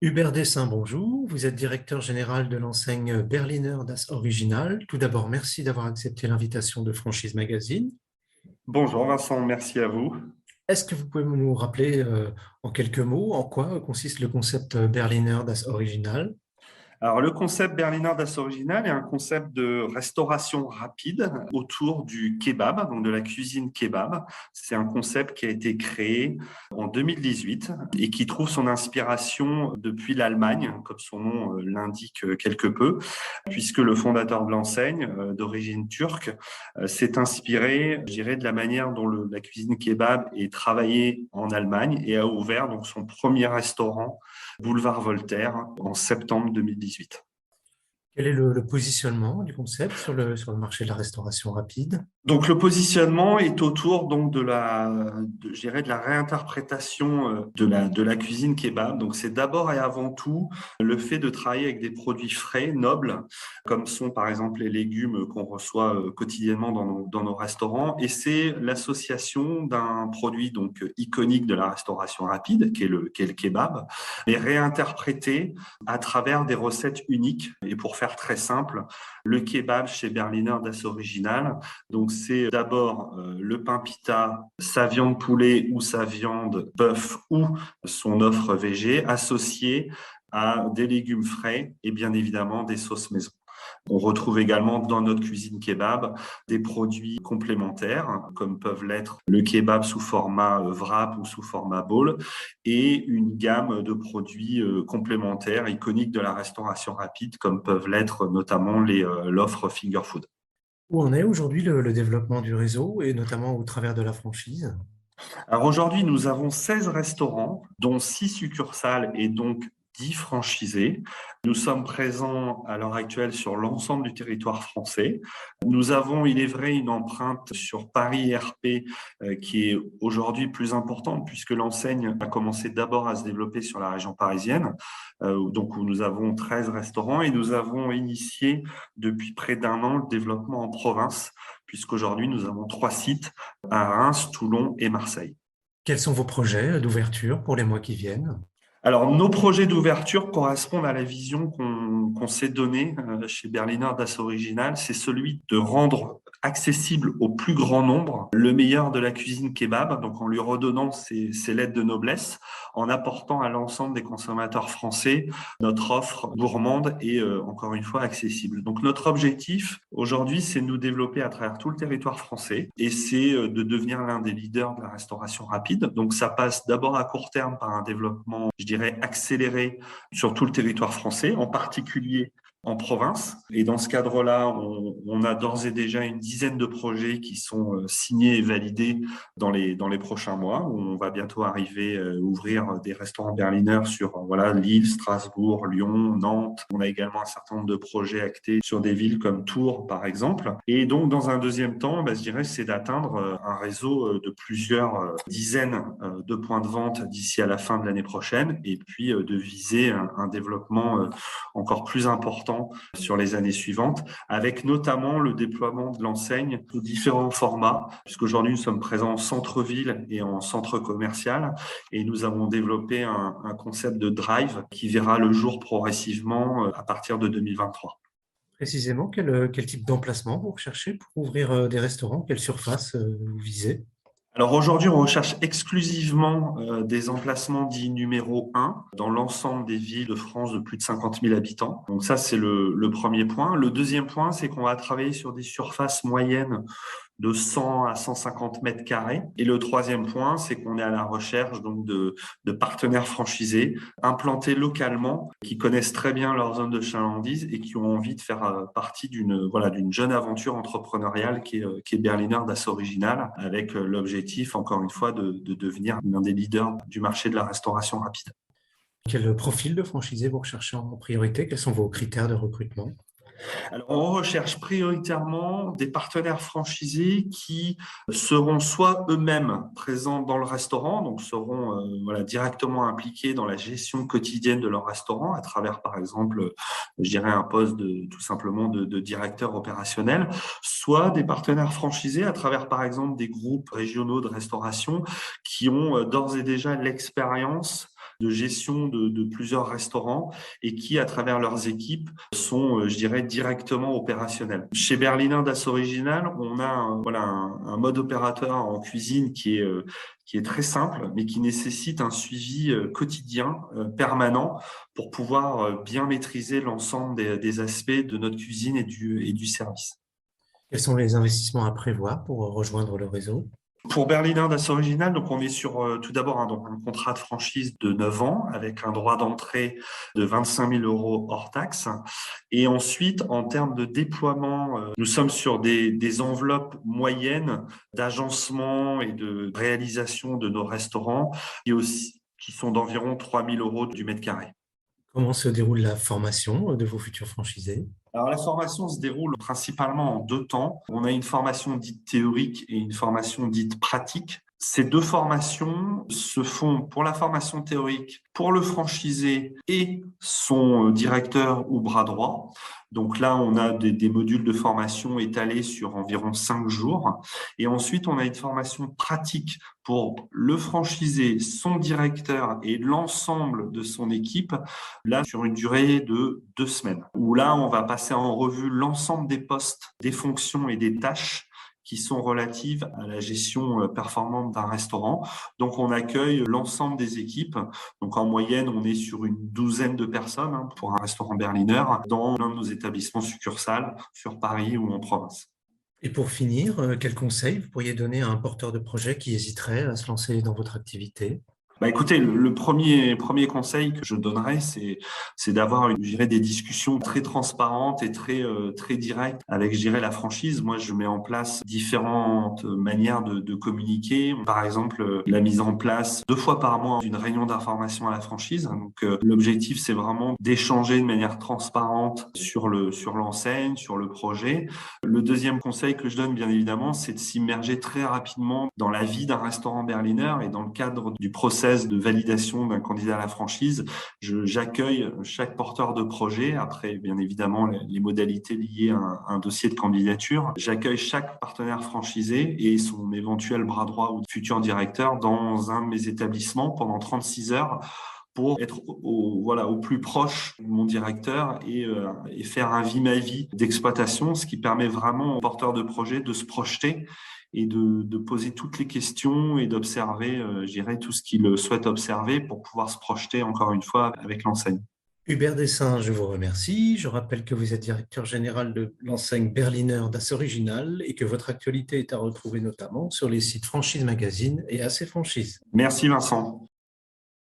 Hubert Dessin, bonjour. Vous êtes directeur général de l'enseigne Berliner Das Original. Tout d'abord, merci d'avoir accepté l'invitation de Franchise Magazine. Bonjour Vincent, merci à vous. Est-ce que vous pouvez nous rappeler en quelques mots en quoi consiste le concept Berliner Das Original? Alors, le concept Berliner Das Original est un concept de restauration rapide autour du kebab, donc de la cuisine kebab. C'est un concept qui a été créé en 2018 et qui trouve son inspiration depuis l'Allemagne, comme son nom l'indique quelque peu, puisque le fondateur de l'enseigne, d'origine turque, s'est inspiré, je dirais, de la manière dont la cuisine kebab est travaillée en Allemagne et a ouvert donc son premier restaurant boulevard Voltaire en septembre 2018. Quel est le positionnement du concept sur le marché de la restauration rapide? Donc le positionnement est autour donc je dirais de la réinterprétation de la cuisine kebab. Donc c'est d'abord et avant tout le fait de travailler avec des produits frais, nobles, comme sont par exemple les légumes qu'on reçoit quotidiennement dans nos restaurants. Et c'est l'association d'un produit donc iconique de la restauration rapide, qui est le kebab, et réinterprété à travers des recettes uniques. Et pour faire très simple, le kebab chez Berliner Das Original, donc, c'est d'abord le pain pita, sa viande poulet ou sa viande bœuf ou son offre végé associée à des légumes frais et bien évidemment des sauces maison. On retrouve également dans notre cuisine kebab des produits complémentaires, comme peuvent l'être le kebab sous format wrap ou sous format bowl, et une gamme de produits complémentaires iconiques de la restauration rapide, comme peuvent l'être notamment l'offre finger food. Où en est aujourd'hui le développement du réseau et notamment au travers de la franchise? Alors aujourd'hui, nous avons 16 restaurants, dont 6 succursales et donc 10 franchisés. Nous sommes présents à l'heure actuelle sur l'ensemble du territoire français. Nous avons, il est vrai, une empreinte sur Paris RP qui est aujourd'hui plus importante puisque l'enseigne a commencé d'abord à se développer sur la région parisienne, donc où nous avons 13 restaurants et nous avons initié depuis près d'un an le développement en province puisqu'aujourd'hui nous avons 3 sites à Reims, Toulon et Marseille. Quels sont vos projets d'ouverture pour les mois qui viennent? Alors, nos projets d'ouverture correspondent à la vision qu'on s'est donnée chez Berliner Das Original. C'est celui de rendre accessible au plus grand nombre le meilleur de la cuisine kebab, donc en lui redonnant ses lettres de noblesse, en apportant à l'ensemble des consommateurs français notre offre gourmande et encore une fois accessible. Donc, notre objectif aujourd'hui, c'est de nous développer à travers tout le territoire français et c'est de devenir l'un des leaders de la restauration rapide. Donc, ça passe d'abord à court terme par un développement, je dirais, accéléré sur tout le territoire français, en particulier en province. Et dans ce cadre-là, on a d'ores et déjà une dizaine de projets qui sont signés et validés dans les prochains mois. On va bientôt arriver à ouvrir des restaurants berliners sur voilà, Lille, Strasbourg, Lyon, Nantes. On a également un certain nombre de projets actés sur des villes comme Tours, par exemple. Et donc, dans un deuxième temps, je dirais, c'est d'atteindre un réseau de plusieurs dizaines de points de vente d'ici à la fin de l'année prochaine et puis de viser un développement encore plus important sur les années suivantes, avec notamment le déploiement de l'enseigne sous différents formats, puisqu'aujourd'hui nous sommes présents en centre-ville et en centre commercial, et nous avons développé un concept de drive qui verra le jour progressivement à partir de 2023. Précisément, quel type d'emplacement vous recherchez pour ouvrir des restaurants? Quelle surface vous visez? Alors aujourd'hui, on recherche exclusivement des emplacements dits numéro un dans l'ensemble des villes de France de plus de 50 000 habitants. Donc ça, c'est le premier point. Le deuxième point, c'est qu'on va travailler sur des surfaces moyennes de 100 à 150 mètres carrés. Et le troisième point, c'est qu'on est à la recherche donc de partenaires franchisés implantés localement, qui connaissent très bien leur zone de chalandise et qui ont envie de faire partie d'une jeune aventure entrepreneuriale qui est Berliner Das Original, avec l'objectif, encore une fois, de devenir l'un des leaders du marché de la restauration rapide. Quel profil de franchisé vous recherchez en priorité? Quels sont vos critères de recrutement? Alors, on recherche prioritairement des partenaires franchisés qui seront soit eux-mêmes présents dans le restaurant, donc seront voilà, directement impliqués dans la gestion quotidienne de leur restaurant à travers, par exemple, je dirais un poste tout simplement de directeur opérationnel, soit des partenaires franchisés à travers, par exemple, des groupes régionaux de restauration qui ont d'ores et déjà l'expérience de gestion de plusieurs restaurants et qui, à travers leurs équipes, sont, je dirais, directement opérationnels. Chez Berliner Das Original, on a un mode opérateur en cuisine qui est très simple, mais qui nécessite un suivi quotidien, permanent, pour pouvoir bien maîtriser l'ensemble des aspects de notre cuisine et du service. Quels sont les investissements à prévoir pour rejoindre le réseau? Pour Berliner Das Original, donc on est sur tout d'abord donc un contrat de franchise de 9 ans avec un droit d'entrée de 25 000 € hors taxe. Et ensuite, en termes de déploiement, nous sommes sur des enveloppes moyennes d'agencement et de réalisation de nos restaurants qui sont d'environ 3 000 € du mètre carré. Comment se déroule la formation de vos futurs franchisés? Alors, la formation se déroule principalement en 2 temps. On a une formation dite théorique et une formation dite pratique. Ces 2 formations se font pour la formation théorique, pour le franchisé et son directeur ou bras droit. Donc là, on a des modules de formation étalés sur environ 5 jours. Et ensuite, on a une formation pratique pour le franchisé, son directeur et l'ensemble de son équipe, là, sur une durée de 2 semaines. Où là, on va passer en revue l'ensemble des postes, des fonctions et des tâches qui sont relatives à la gestion performante d'un restaurant. Donc, on accueille l'ensemble des équipes. Donc, en moyenne, on est sur une 12aine de personnes pour un restaurant Berliner dans l'un de nos établissements succursales sur Paris ou en province. Et pour finir, quels conseils vous pourriez donner à un porteur de projet qui hésiterait à se lancer dans votre activité? Écoutez, le premier conseil que je donnerais, c'est d'avoir, je dirais, des discussions très transparentes et très directes avec, je dirais, la franchise. Moi, je mets en place différentes manières de communiquer. Par exemple, la mise en place 2 fois par mois d'une réunion d'information à la franchise. Donc, l'objectif, c'est vraiment d'échanger de manière transparente sur l'enseigne, sur le projet. Le deuxième conseil que je donne, bien évidemment, c'est de s'immerger très rapidement dans la vie d'un restaurant Berliner et dans le cadre du process de validation d'un candidat à la franchise. J'accueille chaque porteur de projet, après bien évidemment les modalités liées à un dossier de candidature. J'accueille chaque partenaire franchisé et son éventuel bras droit ou futur directeur dans un de mes établissements pendant 36 heures pour être au plus proche de mon directeur et faire un vie-ma-vie d'exploitation, ce qui permet vraiment aux porteurs de projet de se projeter et de poser toutes les questions et d'observer, je dirais, tout ce qu'il souhaite observer pour pouvoir se projeter, encore une fois, avec l'enseigne. Hubert Dessin, je vous remercie. Je rappelle que vous êtes directeur général de l'enseigne Berliner Das Original et que votre actualité est à retrouver notamment sur les sites Franchise Magazine et AC Franchise. Merci Vincent.